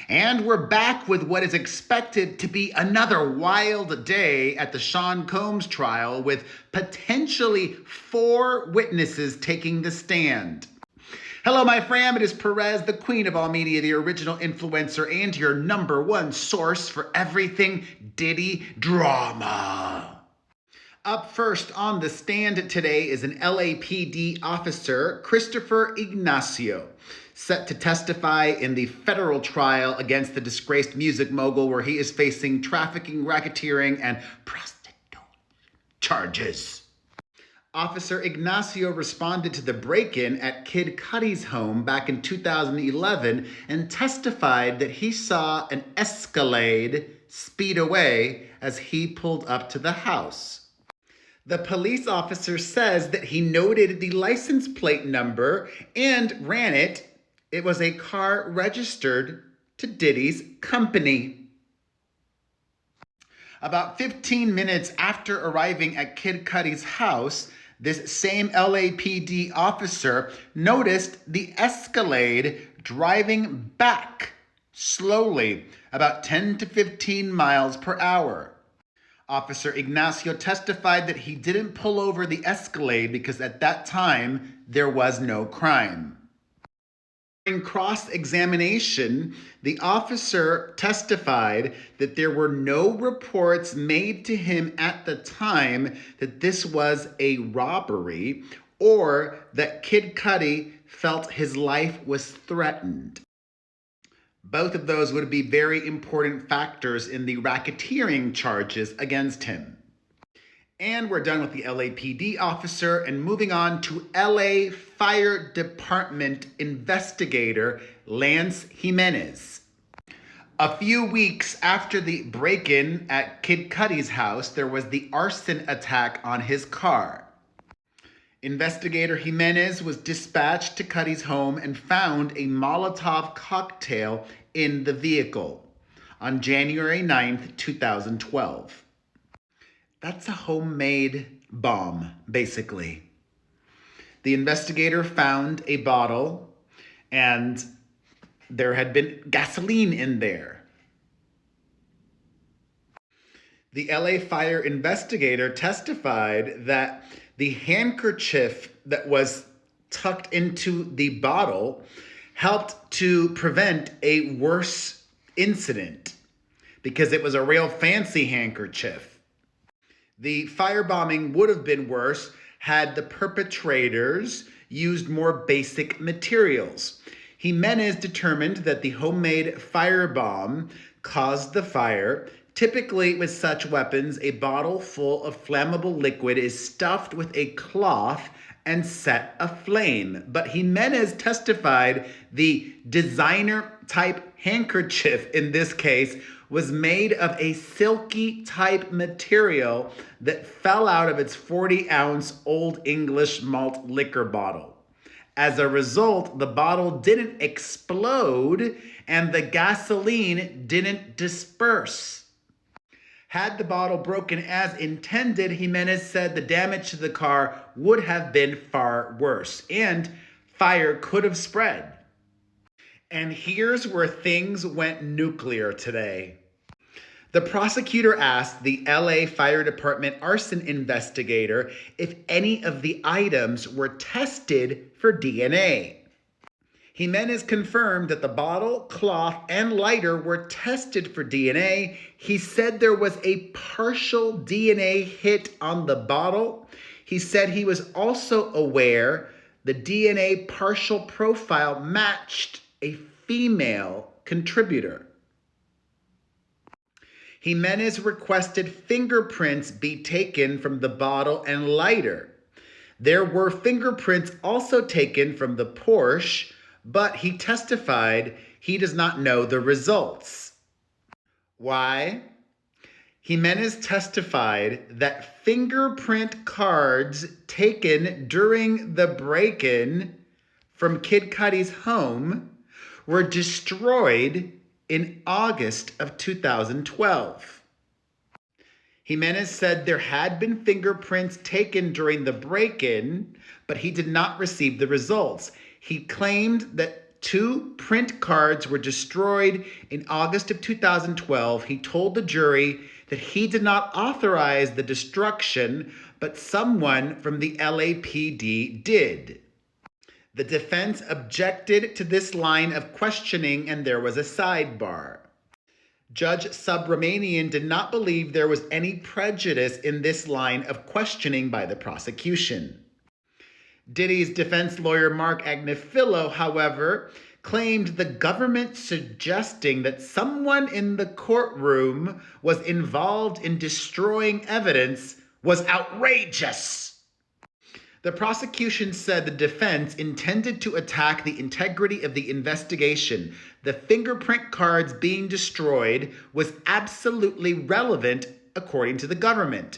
And we're back with what is expected to be another wild day at the Sean Combs trial, with potentially 4 witnesses taking the stand. Hello, my fam. It is Perez, the queen of all media, the original influencer, and your #1 source for everything Diddy drama. Up first on the stand today is an LAPD officer, Christopher Ignacio, set to testify in the federal trial against the disgraced music mogul, where he is facing trafficking, racketeering, and prostitution charges. Officer Ignacio responded to the break-in at Kid Cudi's home back in 2011 and testified that he saw an Escalade speed away as he pulled up to the house. The police officer says that he noted the license plate number and ran it. It was a car registered to Diddy's company. About 15 minutes after arriving at Kid Cudi's house, this same LAPD officer noticed the Escalade driving back slowly, about 10 to 15 miles per hour. Officer Ignacio testified that he didn't pull over the Escalade because at that time there was no crime. During cross-examination, the officer testified that there were no reports made to him at the time that this was a robbery or that Kid Cudi felt his life was threatened. Both of those would be very important factors in the racketeering charges against him. And we're done with the LAPD officer and moving on to LA Fire Department investigator Lance Jimenez. A few weeks after the break-in at Kid Cudi's house, there was the arson attack on his car. Investigator Jimenez was dispatched to Cudi's home and found a Molotov cocktail in the vehicle on January 9th, 2012. That's a homemade bomb, basically. The investigator found a bottle, and there had been gasoline in there. The LA Fire Investigator testified that the handkerchief that was tucked into the bottle helped to prevent a worse incident because it was a real fancy handkerchief. The firebombing would have been worse had the perpetrators used more basic materials. Jimenez determined that the homemade firebomb caused the fire. Typically, with such weapons, a bottle full of flammable liquid is stuffed with a cloth and set aflame. But Jimenez testified the designer-type handkerchief in this case was made of a silky-type material that fell out of its 40-ounce Old English malt liquor bottle. As a result, the bottle didn't explode and the gasoline didn't disperse. Had the bottle broken as intended, Jimenez said the damage to the car would have been far worse, and fire could have spread. And here's where things went nuclear today. The prosecutor asked the LA Fire Department arson investigator if any of the items were tested for DNA. Jimenez confirmed that the bottle, cloth, and lighter were tested for DNA. He said there was a partial DNA hit on the bottle. He said he was also aware the DNA partial profile matched a female contributor. Jimenez requested fingerprints be taken from the bottle and lighter. There were fingerprints also taken from the Porsche, but he testified he does not know the results. Why? Jimenez testified that fingerprint cards taken during the break-in from Kid Cudi's home were destroyed in August of 2012. Jimenez said there had been fingerprints taken during the break-in, but he did not receive the results. He claimed that 2 print cards were destroyed in August of 2012, he told the jury that he did not authorize the destruction, but someone from the LAPD did. The defense objected to this line of questioning, and there was a sidebar. Judge Subramanian did not believe there was any prejudice in this line of questioning by the prosecution. Diddy's defense lawyer Mark Agnifilo, however, claimed the government suggesting that someone in the courtroom was involved in destroying evidence was outrageous. The prosecution said the defense intended to attack the integrity of the investigation. The fingerprint cards being destroyed was absolutely relevant, according to the government.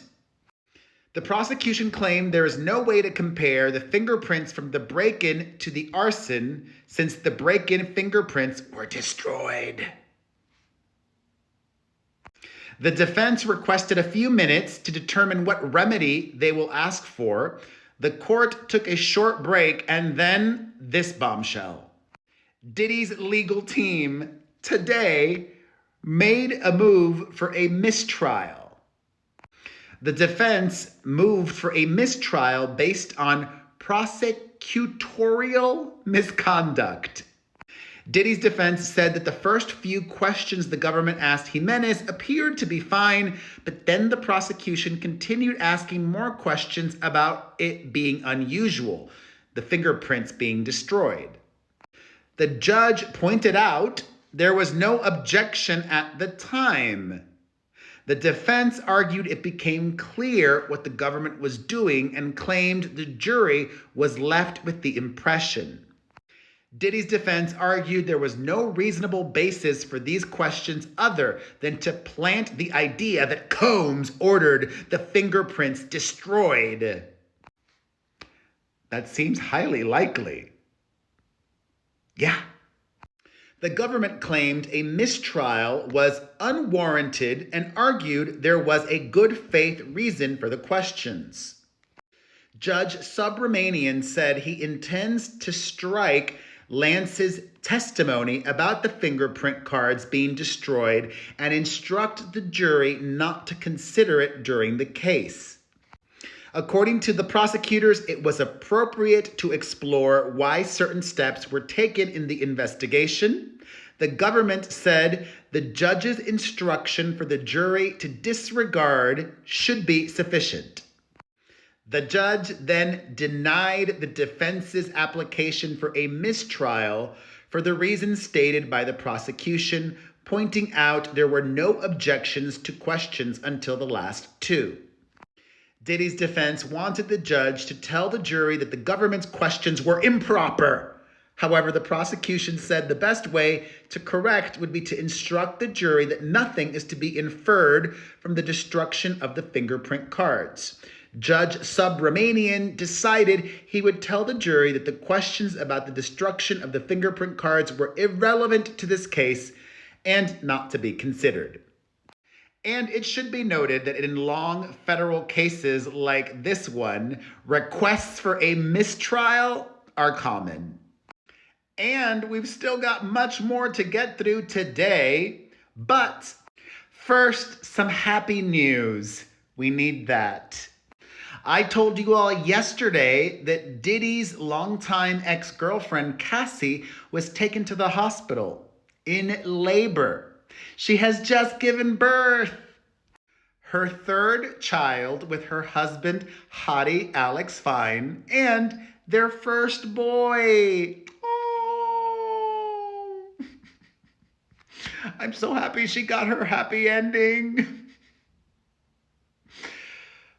The prosecution claimed there is no way to compare the fingerprints from the break-in to the arson, since the break-in fingerprints were destroyed. The defense requested a few minutes to determine what remedy they will ask for. The court took a short break, and then this bombshell. Diddy's legal team today made a move for a mistrial. The defense moved for a mistrial based on prosecutorial misconduct. Diddy's defense said that the first few questions the government asked Jimenez appeared to be fine, but then the prosecution continued asking more questions about it being unusual, the fingerprints being destroyed. The judge pointed out there was no objection at the time. The defense argued it became clear what the government was doing and claimed the jury was left with the impression. Diddy's defense argued there was no reasonable basis for these questions other than to plant the idea that Combs ordered the fingerprints destroyed. That seems highly likely. Yeah. The government claimed a mistrial was unwarranted and argued there was a good faith reason for the questions. Judge Subramanian said he intends to strike Lance's testimony about the fingerprint cards being destroyed and instruct the jury not to consider it during the case. According to the prosecutors, it was appropriate to explore why certain steps were taken in the investigation. The government said the judge's instruction for the jury to disregard should be sufficient. The judge then denied the defense's application for a mistrial for the reasons stated by the prosecution, pointing out there were no objections to questions until the last 2. Diddy's defense wanted the judge to tell the jury that the government's questions were improper. However, the prosecution said the best way to correct would be to instruct the jury that nothing is to be inferred from the destruction of the fingerprint cards. Judge Subramanian decided he would tell the jury that the questions about the destruction of the fingerprint cards were irrelevant to this case and not to be considered. And it should be noted that in long federal cases like this one, requests for a mistrial are common. And we've still got much more to get through today, but first, some happy news. We need that. I told you all yesterday that Diddy's longtime ex-girlfriend, Cassie, was taken to the hospital in labor. She has just given birth. Her 3rd child with her husband, hottie Alex Fine, and their first boy. Oh. I'm so happy she got her happy ending.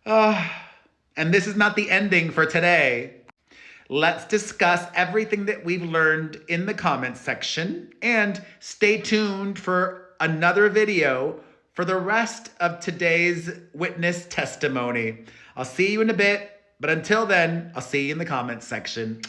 And this is not the ending for today. Let's discuss everything that we've learned in the comments section, and stay tuned for another video for the rest of today's witness testimony. I'll see you in a bit, but until then, I'll see you in the comments section.